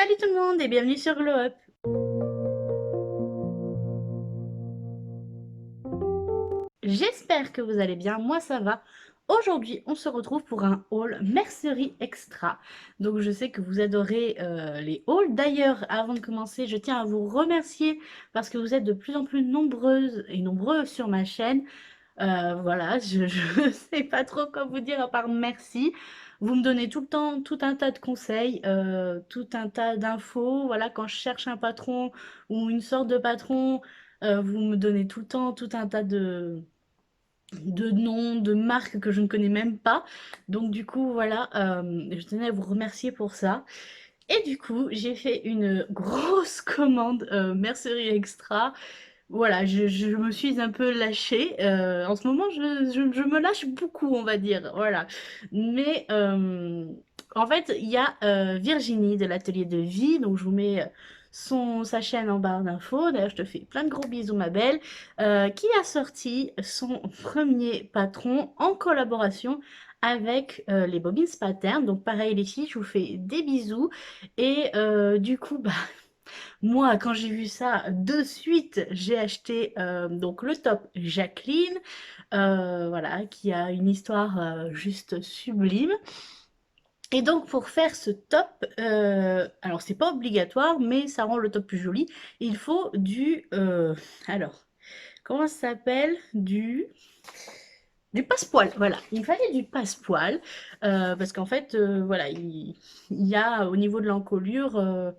Salut tout le monde et bienvenue sur Glow Up. J'espère que vous allez bien, moi ça va. Aujourd'hui, on se retrouve pour un haul mercerie extra. Donc je sais que vous adorez les hauls. D'ailleurs, avant de commencer, je tiens à vous remercier parce que vous êtes de plus en plus nombreuses et nombreux sur ma chaîne. Voilà, je ne sais pas trop quoi vous dire à part merci. Vous me donnez tout le temps tout un tas de conseils, tout un tas d'infos. Voilà, quand je cherche un patron ou une sorte de patron, vous me donnez tout le temps tout un tas de noms, de marques que je ne connais même pas. Donc du coup, voilà, je tenais à vous remercier pour ça. Et du coup, j'ai fait une grosse commande Mercerie Extra. Voilà, je me suis un peu lâchée. En ce moment, je me lâche beaucoup, on va dire. Voilà. Mais en fait, il y a Virginie de l'atelier de vie. Donc, je vous mets sa chaîne en barre d'infos. D'ailleurs, je te fais plein de gros bisous, ma belle. Qui a sorti son premier patron en collaboration avec les Bobbins Pattern. Donc, pareil, les filles, je vous fais des bisous. Et du coup, bah. Moi, quand j'ai vu ça, de suite, j'ai acheté donc le top Jacqueline, voilà, qui a une histoire juste sublime. Et donc pour faire ce top, alors c'est pas obligatoire, mais ça rend le top plus joli. Il faut alors, comment ça s'appelle? Du passepoil, voilà. Il me fallait du passepoil parce qu'en fait, voilà, il y a au niveau de l'encolure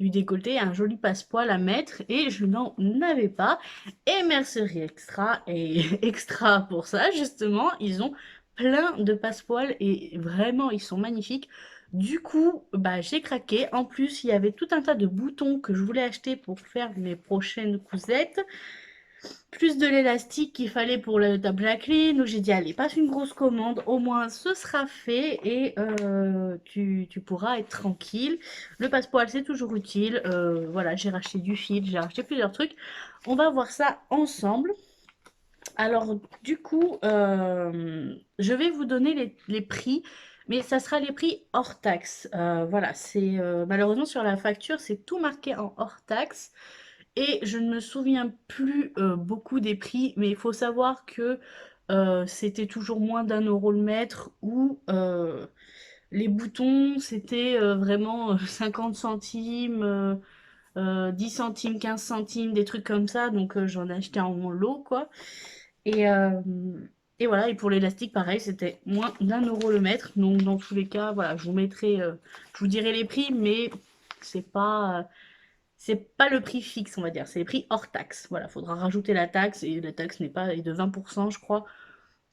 du décolleté un joli passepoil à mettre et je n'en avais pas. Et Mercerie Extra est extra pour ça, justement. Ils ont plein de passepoils et vraiment, ils sont magnifiques. Du coup, bah, j'ai craqué. En plus, il y avait tout un tas de boutons que je voulais acheter pour faire mes prochaines cousettes plus de l'élastique qu'il fallait pour le top Jacqueline. Donc j'ai dit, allez, passe une grosse commande, au moins ce sera fait et tu pourras être tranquille. Le passepoil, c'est toujours utile. Voilà, j'ai racheté du fil, j'ai racheté plusieurs trucs. On va voir ça ensemble. Alors, du coup, je vais vous donner les prix, mais ça sera les prix hors taxe. Voilà, c'est malheureusement sur la facture, c'est tout marqué en hors taxe. Et je ne me souviens plus beaucoup des prix, mais il faut savoir que c'était toujours moins d'1 euro le mètre ou les boutons, c'était vraiment 50 centimes, 10 centimes, 15 centimes, des trucs comme ça. Donc j'en ai acheté en lot, quoi. Et, euh, et voilà, et pour l'élastique, pareil, c'était moins d'1 euro le mètre. Donc dans tous les cas, voilà, je vous dirai les prix, mais c'est pas. C'est pas le prix fixe, on va dire. C'est les prix hors taxe. Voilà, faudra rajouter la taxe et la taxe est de 20%, je crois.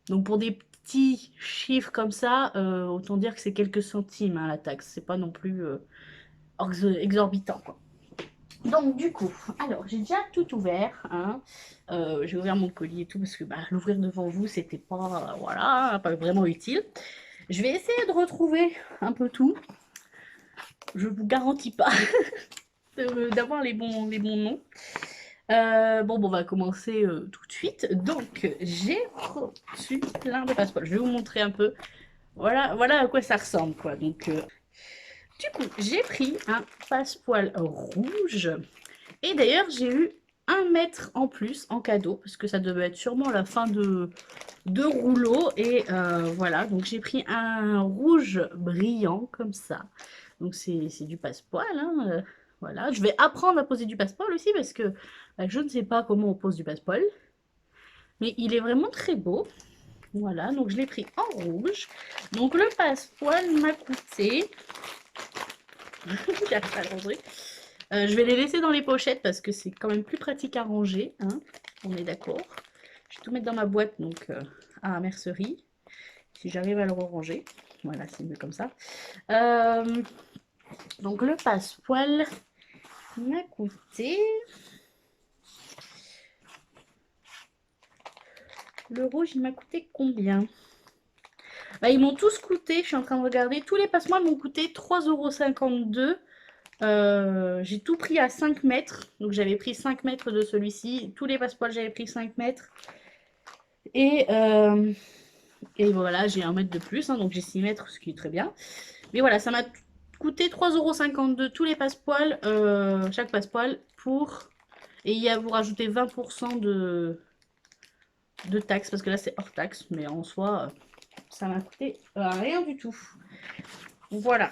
Donc pour des petits chiffres comme ça, autant dire que c'est quelques centimes hein, la taxe. C'est pas non plus exorbitant, quoi. Donc du coup, alors j'ai déjà tout ouvert. Hein. J'ai ouvert mon colis et tout parce que bah, l'ouvrir devant vous, c'était pas, voilà, pas vraiment utile. Je vais essayer de retrouver un peu tout. Je vous garantis pas d'avoir les bons noms. Bon, on va commencer tout de suite. Donc, j'ai reçu plein de passeports. Je vais vous montrer un peu. Voilà à quoi ça ressemble, quoi. Donc, du coup, j'ai pris un passepoil rouge. Et d'ailleurs, j'ai eu 1 mètre en plus en cadeau, parce que ça devait être sûrement la fin de rouleau. Et voilà, donc j'ai pris un rouge brillant, comme ça. Donc c'est du passepoil, hein, voilà. Je vais apprendre à poser du passepoil aussi, parce que bah, je ne sais pas comment on pose du passepoil. Mais il est vraiment très beau. Voilà, donc je l'ai pris en rouge. Donc le passepoil m'a coûté... J'arrive pas à le ranger. Je vais les laisser dans les pochettes parce que c'est quand même plus pratique à ranger. Hein, on est d'accord. Je vais tout mettre dans ma boîte donc à mercerie. Si j'arrive à le ranger. Voilà, c'est mieux comme ça. Donc le passepoil m'a coûté... Le rouge, il m'a coûté combien? Bah, ils m'ont tous coûté, je suis en train de regarder. Tous les passepoils m'ont coûté 3,52 €. J'ai tout pris à 5 mètres. Donc j'avais pris 5 mètres de celui-ci. Tous les passepoils, j'avais pris 5 mètres. Et, et voilà, j'ai 1 mètre de plus. Hein, donc j'ai 6 mètres, ce qui est très bien. Mais voilà, ça m'a coûté 3,52 € tous les passepoils, chaque passepoil pour... Et il y a vous rajoutez 20% de taxes, parce que là c'est hors taxe, mais en soi, ça m'a coûté rien du tout. Voilà.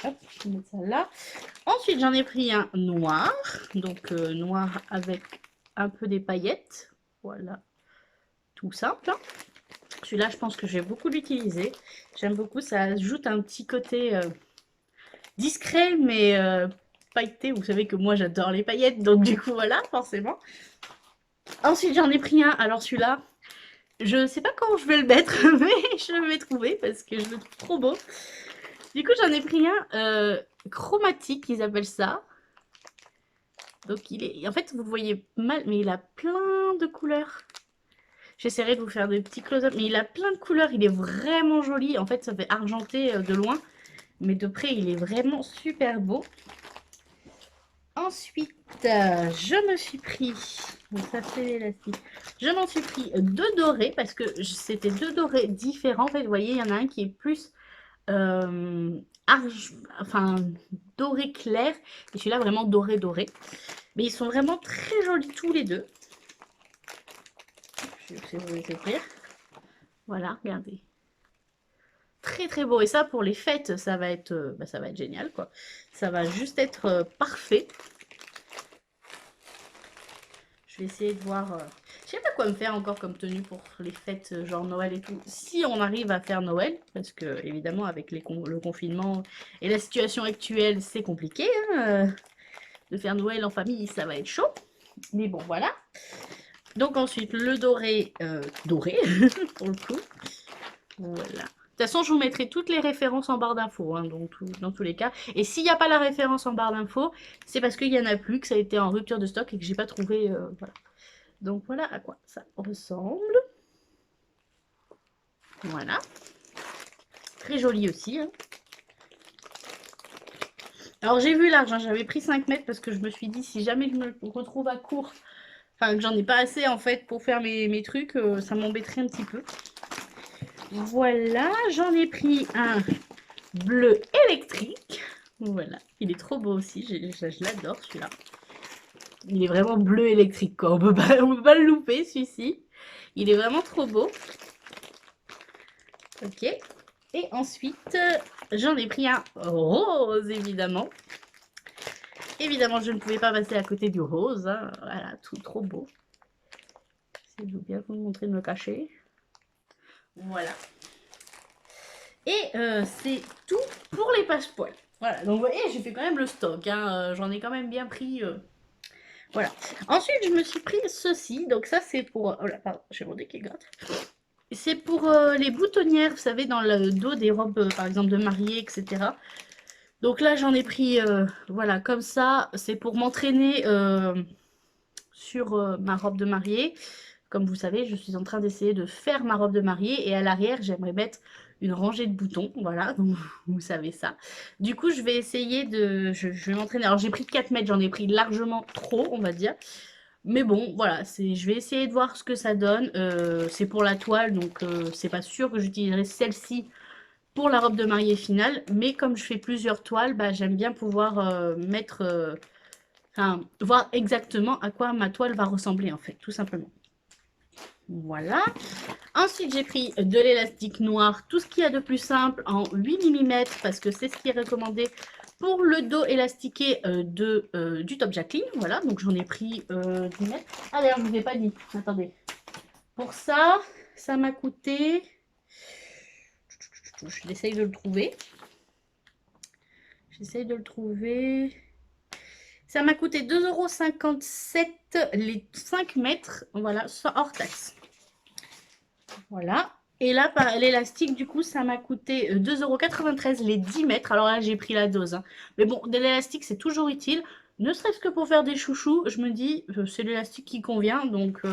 Hop, je vais mettre ça là. Ensuite, j'en ai pris un noir, donc noir avec un peu des paillettes. Voilà, tout simple. Celui-là, je pense que je vais beaucoup l'utiliser. J'aime beaucoup, ça ajoute un petit côté discret, mais pailleté. Vous savez que moi, j'adore les paillettes, donc du coup, voilà, forcément. Ensuite, j'en ai pris un. Alors celui-là, je ne sais pas quand je vais le mettre, mais je vais trouver parce que je le trouve trop beau. Du coup, j'en ai pris un chromatique, ils appellent ça. Donc, il est... En fait, vous le voyez mal, mais il a plein de couleurs. J'essaierai de vous faire des petits close-up, mais il a plein de couleurs. Il est vraiment joli. En fait, ça fait argenté de loin, mais de près, il est vraiment super beau. Ensuite, je me suis pris... Donc ça, c'est l'élastique. Je m'en suis pris deux dorés, parce que c'était deux dorés différents. En fait, vous voyez, il y en a un qui est plus... enfin doré clair et celui-là vraiment doré doré, mais ils sont vraiment très jolis tous les deux. Je vais vous les ouvrir. Voilà, regardez, très très beau. Et ça, pour les fêtes, ça va être génial quoi, ça va juste être parfait. Je vais essayer de voir, je sais pas quoi me faire encore comme tenue pour les fêtes, genre Noël et tout. Si on arrive à faire Noël, parce que évidemment avec le confinement et la situation actuelle, c'est compliqué. Hein, de faire Noël en famille, ça va être chaud. Mais bon, voilà. Donc ensuite, le doré, doré, pour le coup. Voilà. De toute façon, je vous mettrai toutes les références en barre d'infos, hein, dans tous les cas. Et s'il n'y a pas la référence en barre d'infos, c'est parce qu'il n'y en a plus, que ça a été en rupture de stock et que j'ai pas trouvé. Voilà. Donc voilà à quoi ça ressemble. Voilà. Très joli aussi. Hein. Alors j'ai vu large, hein, j'avais pris 5 mètres parce que je me suis dit si jamais je me retrouve à court, enfin que j'en ai pas assez en fait pour faire mes trucs, ça m'embêterait un petit peu. Voilà, j'en ai pris un bleu électrique. Voilà, il est trop beau aussi, je l'adore celui-là. Il est vraiment bleu électrique quoi, on peut pas le louper celui-ci. Il est vraiment trop beau. Ok, et ensuite j'en ai pris un rose évidemment. Évidemment, je ne pouvais pas passer à côté du rose. Hein. Voilà, tout trop beau. J'essaie de bien vous montrer de me cacher. Voilà. Et c'est tout pour les passepoils. Voilà, donc vous voyez, j'ai fait quand même le stock. Hein. J'en ai quand même bien pris. Voilà. Ensuite, je me suis pris ceci. Donc ça, c'est pour... Oh là, pardon, j'ai mon nez qui gratte. C'est pour les boutonnières, vous savez, dans le dos des robes, par exemple, de mariée, etc. Donc là, j'en ai pris, voilà, comme ça. C'est pour m'entraîner sur ma robe de mariée. Comme vous savez, je suis en train d'essayer de faire ma robe de mariée. Et à l'arrière, j'aimerais mettre une rangée de boutons. Voilà, donc vous savez ça. Du coup, je vais essayer de... Je vais m'entraîner. Alors, j'ai pris 4 mètres. J'en ai pris largement trop, on va dire. Mais bon, voilà, je vais essayer de voir ce que ça donne. C'est pour la toile, donc c'est pas sûr que j'utiliserai celle-ci pour la robe de mariée finale. Mais comme je fais plusieurs toiles, bah, j'aime bien pouvoir mettre... Enfin, voir exactement à quoi ma toile va ressembler, en fait, tout simplement. Voilà. Ensuite, j'ai pris de l'élastique noir, tout ce qu'il y a de plus simple, en 8 mm, parce que c'est ce qui est recommandé pour le dos élastiqué du top Jacqueline. Voilà, donc j'en ai pris 10 mètres. Ah d'ailleurs, je ne vous ai pas dit. Attendez. Pour ça, ça m'a coûté... J'essaye de le trouver. J'essaye de le trouver... Ça m'a coûté 2,57 € les 5 mètres, voilà, hors taxe. Voilà. Et là, l'élastique, du coup, ça m'a coûté 2,93 € les 10 mètres. Alors là, j'ai pris la dose. Hein. Mais bon, de l'élastique, c'est toujours utile. Ne serait-ce que pour faire des chouchous, je me dis, c'est l'élastique qui convient. Donc,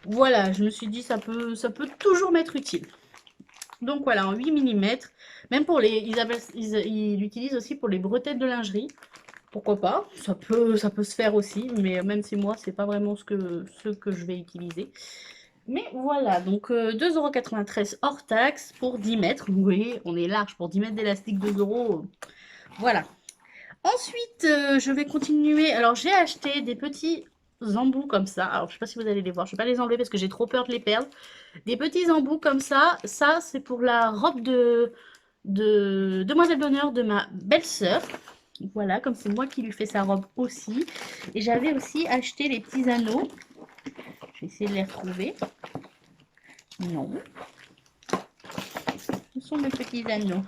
voilà, je me suis dit, ça peut toujours m'être utile. Donc voilà, en 8 mm. Même pour les... Ils l'utilisent aussi pour les bretelles de lingerie. Pourquoi pas, ça peut se faire aussi, mais même si moi, c'est pas vraiment ce que je vais utiliser. Mais voilà, donc 2,93 € hors taxe pour 10 mètres. Vous voyez, on est large pour 10 mètres d'élastique, 2 euros. Voilà. Ensuite, je vais continuer. Alors, j'ai acheté des petits embouts comme ça. Alors, je ne sais pas si vous allez les voir. Je ne vais pas les enlever parce que j'ai trop peur de les perdre. Des petits embouts comme ça. Ça, c'est pour la robe de demoiselle d'honneur de ma belle-sœur. Voilà, comme c'est moi qui lui fais sa robe aussi. Et j'avais aussi acheté les petits anneaux. Je vais essayer de les retrouver. Non. Où sont mes petits anneaux?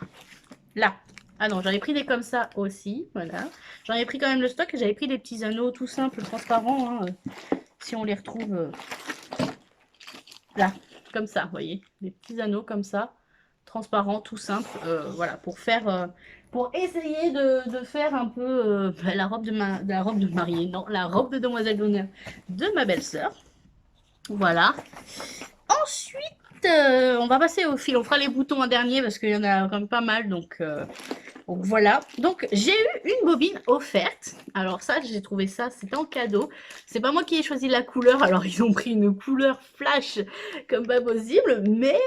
Là. Ah non, j'en ai pris des comme ça aussi. Voilà. J'en ai pris quand même le stock. J'avais pris des petits anneaux tout simples, transparents. Hein, si on les retrouve là, comme ça, vous voyez. Des petits anneaux comme ça, transparents, tout simples. Voilà, pour faire... pour essayer de faire un peu la robe la robe de mariée. Non, la robe de demoiselle d'honneur de ma belle-sœur. Voilà. Ensuite, on va passer au fil. On fera les boutons en dernier parce qu'il y en a quand même pas mal. Donc voilà. Donc j'ai eu une bobine offerte. Alors ça, j'ai trouvé ça, c'était en cadeau. C'est pas moi qui ai choisi la couleur. Alors ils ont pris une couleur flash comme pas possible. Mais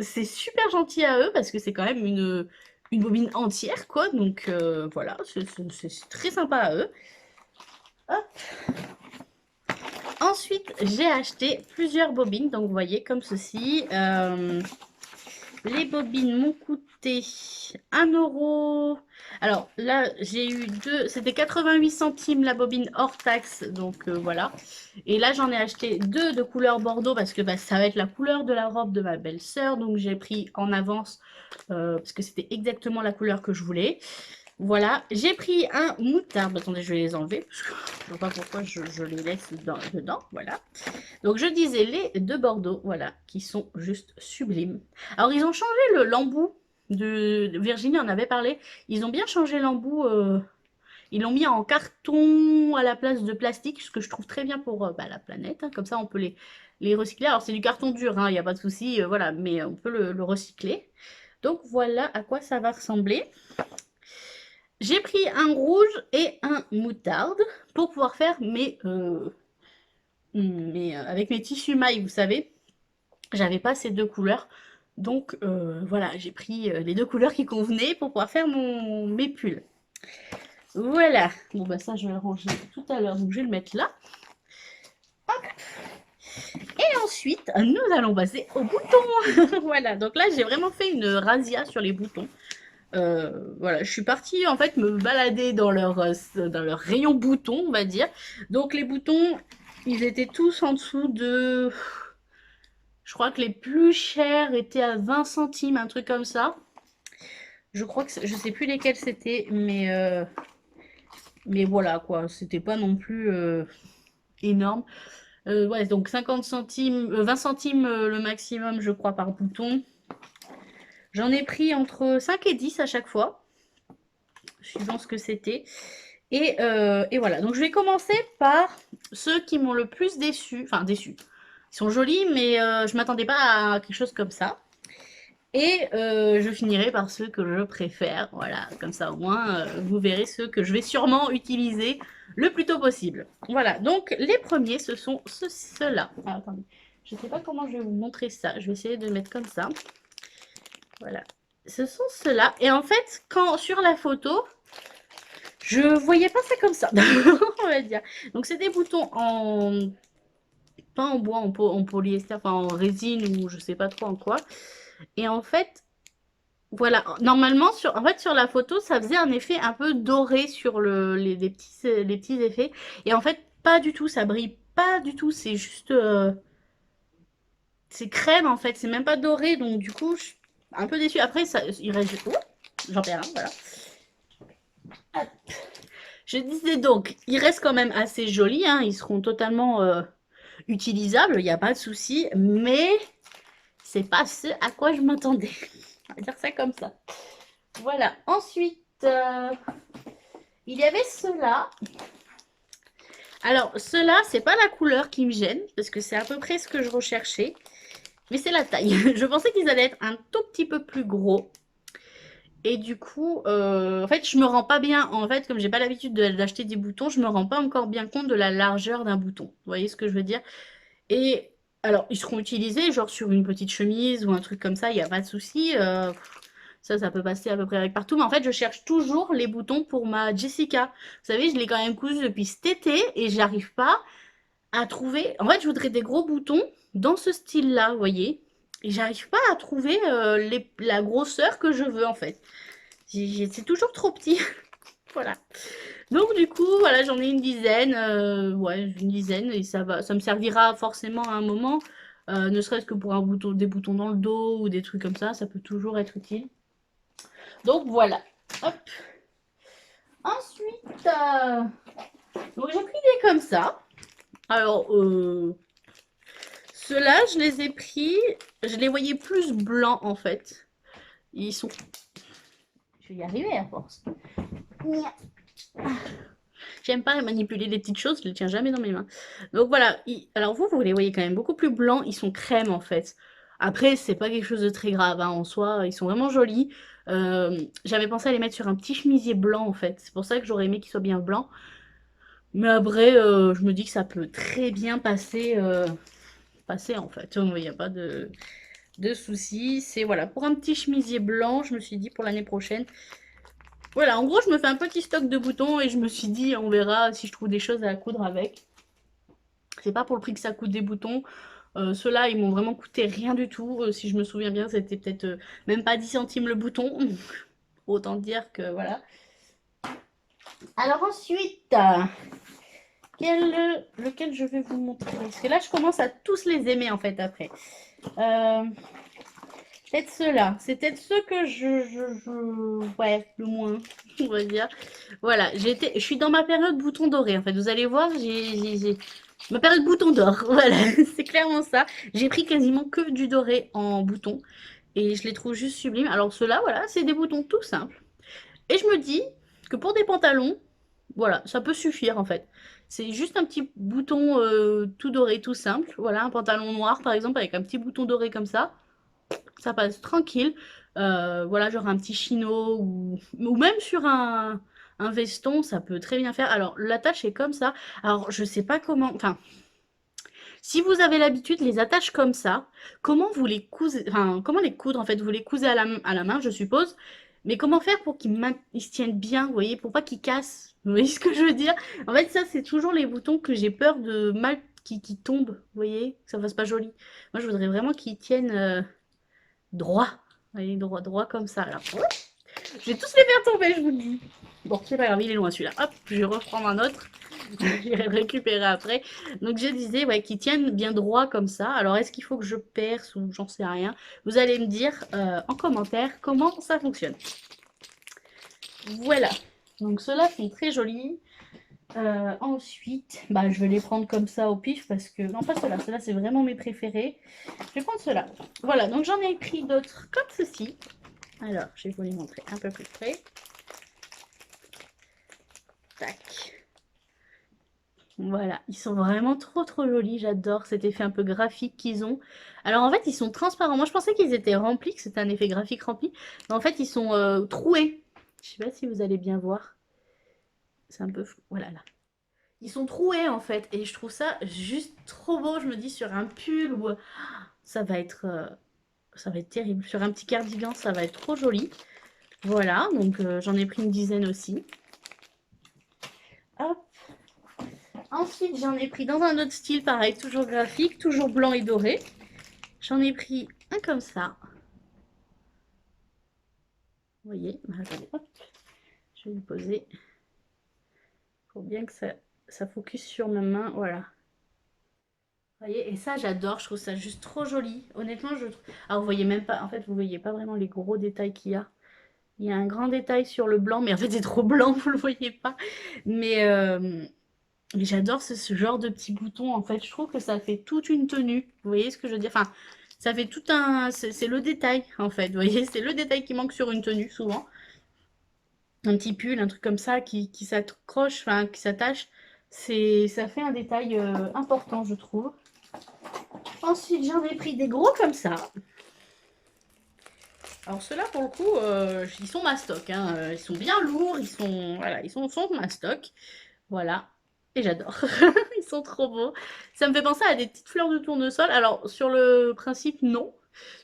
c'est super gentil à eux parce que c'est quand même une bobine entière, quoi. Donc voilà, c'est très sympa à eux. Hop. Ensuite, j'ai acheté plusieurs bobines, donc vous voyez comme ceci. Les bobines m'ont coûté 1 euro. Alors là, j'ai eu deux, c'était 88 centimes la bobine hors taxe, donc voilà. Et là, j'en ai acheté deux de couleur bordeaux parce que bah, ça va être la couleur de la robe de ma belle-sœur. Donc j'ai pris en avance parce que c'était exactement la couleur que je voulais. Voilà, j'ai pris un moutarde. Attendez, je vais les enlever parce que je ne vois pas pourquoi je les laisse dedans. Voilà. Donc je disais les de Bordeaux, voilà, qui sont juste sublimes. Alors ils ont changé l'embout de Virginie en avait parlé. Ils ont bien changé l'embout. Ils l'ont mis en carton à la place de plastique, ce que je trouve très bien pour bah, la planète. Hein. Comme ça, on peut les recycler. Alors c'est du carton dur, il n'y a pas de souci, voilà, mais on peut le recycler. Donc voilà à quoi ça va ressembler. J'ai pris un rouge et un moutarde pour pouvoir faire avec mes tissus mailles, vous savez. J'avais pas ces deux couleurs. Donc voilà, j'ai pris les deux couleurs qui convenaient pour pouvoir faire mes pulls. Voilà. Bon bah ça je vais le ranger tout à l'heure, donc je vais le mettre là. Hop. Et ensuite, nous allons passer aux boutons. Voilà, donc là j'ai vraiment fait une razzia sur les boutons. Voilà, je suis partie en fait me balader dans leur rayon boutons, on va dire. Donc les boutons, ils étaient tous en dessous de... Je crois que les plus chers étaient à 20 centimes, un truc comme ça. Je crois que je sais plus lesquels c'était, mais voilà quoi, c'était pas non plus énorme. Ouais, donc 50 centimes, 20 centimes le maximum, je crois, par bouton. J'en ai pris entre 5 et 10 à chaque fois, suivant ce que c'était. Et voilà, donc je vais commencer par ceux qui m'ont le plus déçu. Enfin, déçu. Ils sont jolis, mais je m'attendais pas à quelque chose comme ça. Et je finirai par ceux que je préfère. Voilà, comme ça au moins, vous verrez ceux que je vais sûrement utiliser le plus tôt possible. Voilà, donc les premiers, ce sont ceux-là. Ah, attendez, je ne sais pas comment je vais vous montrer ça. Je vais essayer de mettre comme ça. Voilà, ce sont ceux-là. Et en fait, quand sur la photo, je voyais pas ça comme ça, on va dire. Donc c'est des boutons en... pas en bois, en polyester, enfin en résine ou je sais pas trop en quoi. Et en fait, voilà, normalement, en fait, sur la photo, ça faisait un effet un peu doré sur les petits effets. Et en fait, pas du tout, ça brille pas du tout, c'est juste... c'est crème, en fait, c'est même pas doré, donc du coup, je suis un peu déçue. Après, ça, il reste... Oh, j'en perds un, voilà. Hop. Je disais donc, ils restent quand même assez jolis, hein, ils seront totalement utilisables, il n'y a pas de souci, mais c'est pas ce à quoi je m'attendais. On va dire ça comme ça. Voilà, ensuite, il y avait ceux-là. Alors, ceux-là, c'est pas la couleur qui me gêne, parce que c'est à peu près ce que je recherchais, mais c'est la taille. Je pensais qu'ils allaient être un tout petit peu plus gros. Et du coup, en fait, je me rends pas bien, en fait, comme j'ai pas l'habitude d'acheter des boutons, je me rends pas encore bien compte de la largeur d'un bouton. Vous voyez ce que je veux dire? Et Alors, ils seront utilisés, genre sur une petite chemise ou un truc comme ça, il n'y a pas de souci. Ça peut passer à peu près avec partout. Mais en fait, je cherche toujours les boutons pour ma Jessica. Vous savez, je l'ai quand même cousue depuis cet été et j'arrive pas à trouver. En fait, je voudrais des gros boutons dans ce style-là, vous voyez. Et j'arrive pas à trouver la grosseur que je veux, en fait. C'est toujours trop petit. Voilà. Donc du coup, voilà, j'en ai une dizaine, ouais, une dizaine, et ça me servira forcément à un moment, ne serait-ce que pour des boutons dans le dos ou des trucs comme ça peut toujours être utile. Donc voilà. Hop. Ensuite, donc j'ai pris des comme ça. Alors, ceux-là, je les ai pris, je les voyais plus blancs en fait. Ils sont... Je vais y arriver à force. J'aime pas manipuler les petites choses, je les tiens jamais dans mes mains. Donc voilà, alors vous les voyez quand même beaucoup plus blancs, ils sont crème en fait. Après, c'est pas quelque chose de très grave hein, en soi, ils sont vraiment jolis. J'avais pensé à les mettre sur un petit chemisier blanc en fait, c'est pour ça que j'aurais aimé qu'ils soient bien blancs. Mais après, je me dis que ça peut très bien passer en fait, il n'y a pas de soucis. C'est voilà, pour un petit chemisier blanc, je me suis dit pour l'année prochaine, voilà, en gros, je me fais un petit stock de boutons et je me suis dit, on verra si je trouve des choses à coudre avec. C'est pas pour le prix que ça coûte des boutons. Ceux-là, ils m'ont vraiment coûté rien du tout. Si je me souviens bien, c'était peut-être même pas 10 centimes le bouton. Autant dire que voilà. Alors ensuite, lequel je vais vous montrer? Parce que là, je commence à tous les aimer en fait après. Peut-être ceux-là. C'est peut-être ceux que ouais, le moins, on va dire. Voilà, je suis dans ma période bouton doré, en fait. Vous allez voir, j'ai ma période bouton d'or. Voilà, c'est clairement ça. J'ai pris quasiment que du doré en bouton. Et je les trouve juste sublimes. Alors ceux-là, voilà, c'est des boutons tout simples. Et je me dis que pour des pantalons, voilà, ça peut suffire, en fait. C'est juste un petit bouton tout doré, tout simple. Voilà, un pantalon noir, par exemple, avec un petit bouton doré comme ça passe tranquille. Voilà, genre un petit chino ou même sur un veston, ça peut très bien faire. Alors, l'attache est comme ça. Alors, je sais pas comment... Enfin, si vous avez l'habitude, les attaches comme ça, comment vous les cousez... Enfin, comment les coudre, en fait? Vous les cousez à la main, je suppose. Mais comment faire pour qu'ils se tiennent bien, vous voyez, pour pas qu'ils cassent? Vous voyez ce que je veux dire? En fait, ça, c'est toujours les boutons que j'ai peur de mal qui tombent, vous voyez? Que ça fasse pas joli. Moi, je voudrais vraiment qu'ils tiennent... droit. Allez, droit, droit comme ça. Alors, je vais tous les faire tomber, je vous le dis. Bon, c'est pas grave, il est loin celui-là. Hop, je vais reprendre un autre. Je vais le récupérer après. Donc, je disais, ouais, qu'ils tiennent bien droit comme ça. Alors, est-ce qu'il faut que je perce ou j'en sais rien? Vous allez me dire en commentaire comment ça fonctionne. Voilà. Donc, ceux-là sont très jolis. Ensuite, bah, je vais les prendre comme ça au pif parce que... Non, pas ceux-là. Ceux-là, c'est vraiment mes préférés. Je vais prendre ceux-là. Voilà, donc j'en ai pris d'autres comme ceci. Alors, je vais vous les montrer un peu plus près. Tac. Voilà, ils sont vraiment trop trop jolis, j'adore cet effet un peu graphique qu'ils ont. Alors en fait, ils sont transparents. Moi, je pensais qu'ils étaient remplis, que c'était un effet graphique rempli. Mais en fait, ils sont troués. Je sais pas si vous allez bien voir. C'est un peu flou. Voilà, là. Ils sont troués en fait. Et je trouve ça juste trop beau. Je me dis sur un pull ou... Ça va être... ça va être terrible. Sur un petit cardigan, ça va être trop joli. Voilà, donc j'en ai pris une dizaine aussi. Hop. Ensuite, j'en ai pris dans un autre style, pareil, toujours graphique, toujours blanc et doré. J'en ai pris un comme ça. Vous voyez, attendez, hop. Je vais le poser pour bien que ça focus sur ma main. Voilà. Vous voyez, et ça, j'adore. Je trouve ça juste trop joli. Honnêtement, je trouve... Alors, vous voyez même pas... En fait, vous voyez pas vraiment les gros détails qu'il y a. Il y a un grand détail sur le blanc, mais en fait, c'est trop blanc, vous le voyez pas. Mais j'adore ce genre de petits boutons. En fait, je trouve que ça fait toute une tenue. Vous voyez ce que je veux dire? Enfin, ça fait tout un... C'est le détail, en fait. Vous voyez, c'est le détail qui manque sur une tenue, souvent. Un petit pull, un truc comme ça qui s'accroche, enfin, qui s'attache. Ça fait un détail important, je trouve. Ensuite, j'en ai pris des gros comme ça. Alors ceux-là, pour le coup, ils sont mastoc. Hein. Ils sont bien lourds, voilà, ils sont mastoc. Voilà. Et j'adore. Ils sont trop beaux. Ça me fait penser à des petites fleurs de tournesol. Alors, sur le principe, non.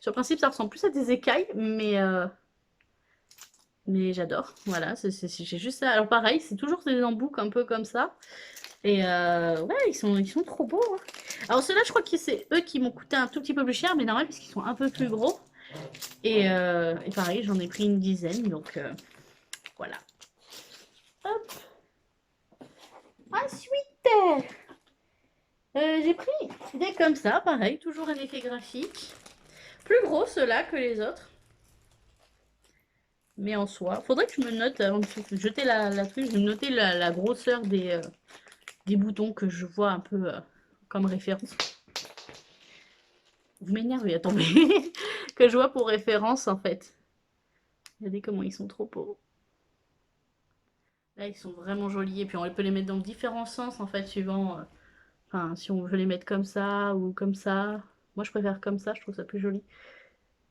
Sur le principe, ça ressemble plus à des écailles, mais j'adore. Voilà, j'ai juste ça. Alors pareil, c'est toujours des emboucles un peu comme ça. Et ouais, ils sont trop beaux, hein. Alors ceux-là, je crois que c'est eux qui m'ont coûté un tout petit peu plus cher, mais normal, parce qu'ils sont un peu plus gros. Et pareil, j'en ai pris une dizaine, donc voilà. Hop. Ensuite, j'ai pris des comme ça, pareil, toujours un effet graphique. Plus gros ceux-là que les autres. Mais en soi, faudrait que je me note, avant de jeter la truc, je vais me noter la grosseur des boutons que je vois un peu comme référence. Vous m'énervez, attendez. Que je vois pour référence, en fait. Regardez comment ils sont trop beaux. Là, ils sont vraiment jolis. Et puis, on peut les mettre dans différents sens, en fait, suivant... Enfin, si on veut les mettre comme ça ou comme ça. Moi, je préfère comme ça, je trouve ça plus joli.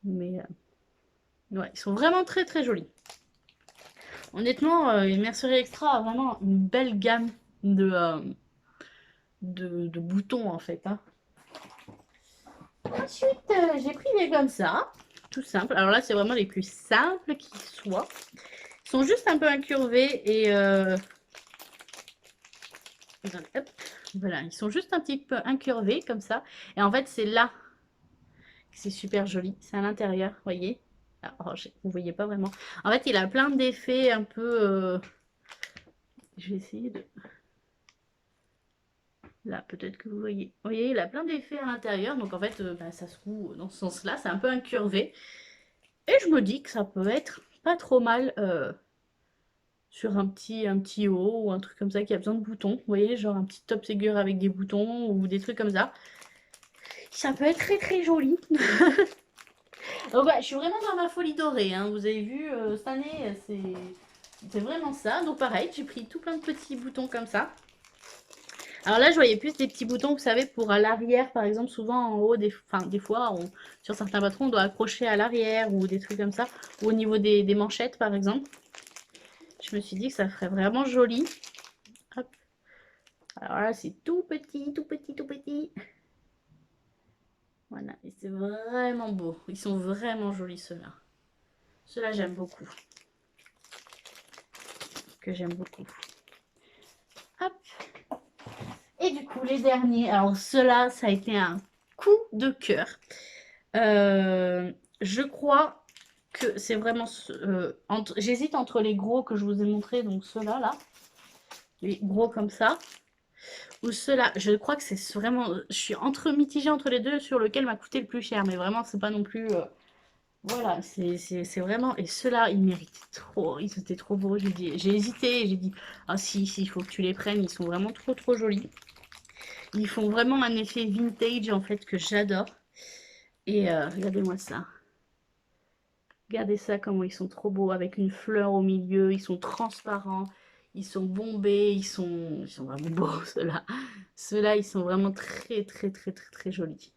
Mais, ouais, ils sont vraiment très, très jolis. Honnêtement, Mercerie Extra a vraiment une belle gamme de boutons, en fait, hein. Ensuite, j'ai pris des comme ça, tout simple. Alors là, c'est vraiment les plus simples qui soient. Ils sont juste un peu incurvés et hop, voilà, ils sont juste un petit peu incurvés comme ça. Et en fait, c'est là que c'est super joli. C'est à l'intérieur, vous voyez. Alors, vous voyez pas vraiment. En fait, il a plein d'effets un peu... je vais essayer de... Là, peut-être que vous voyez. Vous voyez, il a plein d'effets à l'intérieur. Donc, en fait, bah, ça se roule dans ce sens-là. C'est un peu incurvé. Et je me dis que ça peut être pas trop mal sur un petit haut ou un truc comme ça qui a besoin de boutons. Vous voyez, genre un petit top Ségur avec des boutons ou des trucs comme ça. Ça peut être très très joli. Donc ouais, je suis vraiment dans ma folie dorée, hein. Vous avez vu, cette année, c'est vraiment ça. Donc pareil, j'ai pris tout plein de petits boutons comme ça. Alors là, je voyais plus des petits boutons, vous savez, pour à l'arrière, par exemple, souvent en haut, des fois, sur certains patrons, on doit accrocher à l'arrière ou des trucs comme ça, ou au niveau des manchettes, par exemple. Je me suis dit que ça ferait vraiment joli. Hop. Alors là, c'est tout petit, tout petit, tout petit. Voilà, et c'est vraiment beau. Ils sont vraiment jolis, ceux-là. Ceux-là, j'aime beaucoup. Que j'aime beaucoup. Hop. Et du coup, les derniers. Alors, ceux-là, ça a été un coup de cœur. Je crois que c'est vraiment... j'hésite entre les gros que je vous ai montrés, donc ceux-là, là. Les gros comme ça. Ou ceux-là. Je crois que c'est vraiment... Je suis mitigée entre les deux sur lequel m'a coûté le plus cher. Mais vraiment, c'est pas non plus... voilà, c'est vraiment... Et ceux-là, ils méritaient trop. Ils étaient trop beaux. J'ai hésité. J'ai dit, ah si, il faut que tu les prennes. Ils sont vraiment trop, trop jolis. Ils font vraiment un effet vintage, en fait, que j'adore. Et regardez-moi ça. Regardez ça, comment ils sont trop beaux. Avec une fleur au milieu. Ils sont transparents. Ils sont bombés. Ils sont vraiment beaux, ceux-là. Ceux-là, ils sont vraiment très, très, très, très, très jolis.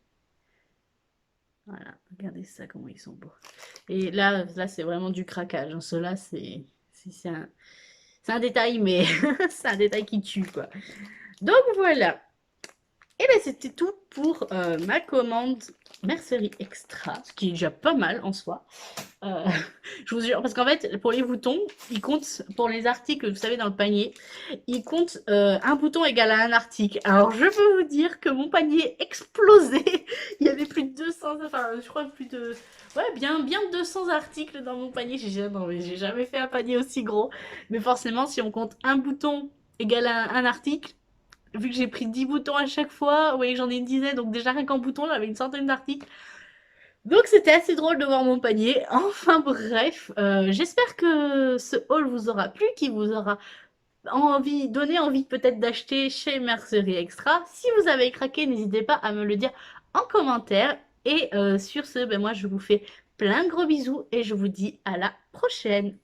Voilà, regardez ça, comment ils sont beaux. Et là c'est vraiment du craquage, hein. Ceux-là, c'est un détail, mais c'est un détail qui tue, quoi. Donc voilà. Et bien c'était tout pour ma commande Mercerie Extra, ce qui est déjà pas mal en soi. Euh, je vous jure, parce qu'en fait, pour les boutons, ils comptent, pour les articles, vous savez, dans le panier, ils comptent un bouton égal à un article. Alors, je peux vous dire que mon panier explosait. Il y avait plus de 200, enfin, je crois plus de... Ouais, bien 200 articles dans mon panier. J'ai jamais fait un panier aussi gros. Mais forcément, si on compte un bouton égal à un article, vu que j'ai pris 10 boutons à chaque fois, vous voyez que j'en ai une dizaine, donc déjà rien qu'en bouton, j'avais une centaine d'articles. Donc c'était assez drôle de voir mon panier. Enfin bref, j'espère que ce haul vous aura plu, qu'il vous aura donné envie peut-être d'acheter chez Mercerie Extra. Si vous avez craqué, n'hésitez pas à me le dire en commentaire. Et sur ce, ben moi je vous fais plein de gros bisous et je vous dis à la prochaine.